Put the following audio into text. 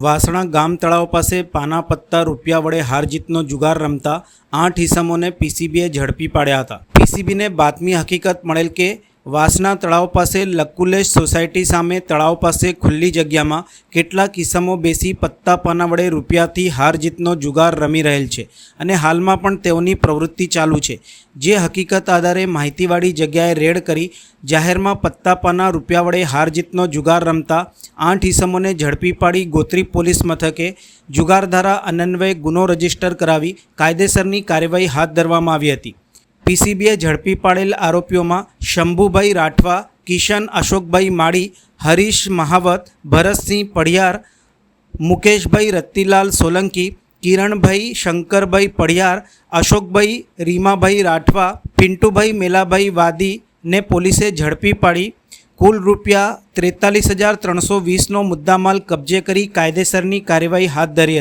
વાસણા ગામ તળાવ પાસે પાના પત્તા રૂપિયા વડે હાર જીતનો જુગાર રમતા 8 ઇસમોને પીસીબીએ ઝડપી પાડ્યા હતા। પીસીબીને બાતમી હકીકત મળેલ કે વાસણા તળાવ પાસે લકુલેશ સોસાયટી સામે તળાવ પાસે ખુલ્લી જગ્યામાં કેટલાક ઇસમો બેસી પત્તા પાના વડે રૂપિયાથી હાર જીતનો જુગાર રમી રહેલ છે અને હાલમાં પણ તેઓની પ્રવૃત્તિ ચાલુ છે। જે હકીકત આધારે માહિતીવાળી જગ્યાએ રેડ કરી જાહેરમાં પત્તા પાના રૂપિયા વડે હાર જીતનો જુગાર રમતા 8 ઇસમોને ઝડપી પાડી ગોત્રી પોલીસ મથકે જુગાર ધારા અન્વયે ગુનો રજીસ્ટર કરાવી કાયદેસરની કાર્યવાહી હાથ ધરવામાં આવી હતી। પીસીબીએ ઝડપી પાડેલ આરોપીઓમાં શંભુભાઈ રાઠવા, કિશન અશોકભાઈ માળી, હરીશ મહાવત, ભરતસિંહ પઢિયાર, મુકેશભાઈ રત્તીલાલ સોલંકી, કિરણભાઈ શંકરભાઈ પઢિયાર, અશોકભાઈ રીમાભાઈ રાઠવા, પિન્ટુભાઈ મેલાભાઈ વાદી ને પોલીસે ઝડપી પાડી કુલ રૂપિયા 43,320નો મુદ્દામાલ કબજે કરી કાયદેસરની કાર્યવાહી હાથ ધરી હતી।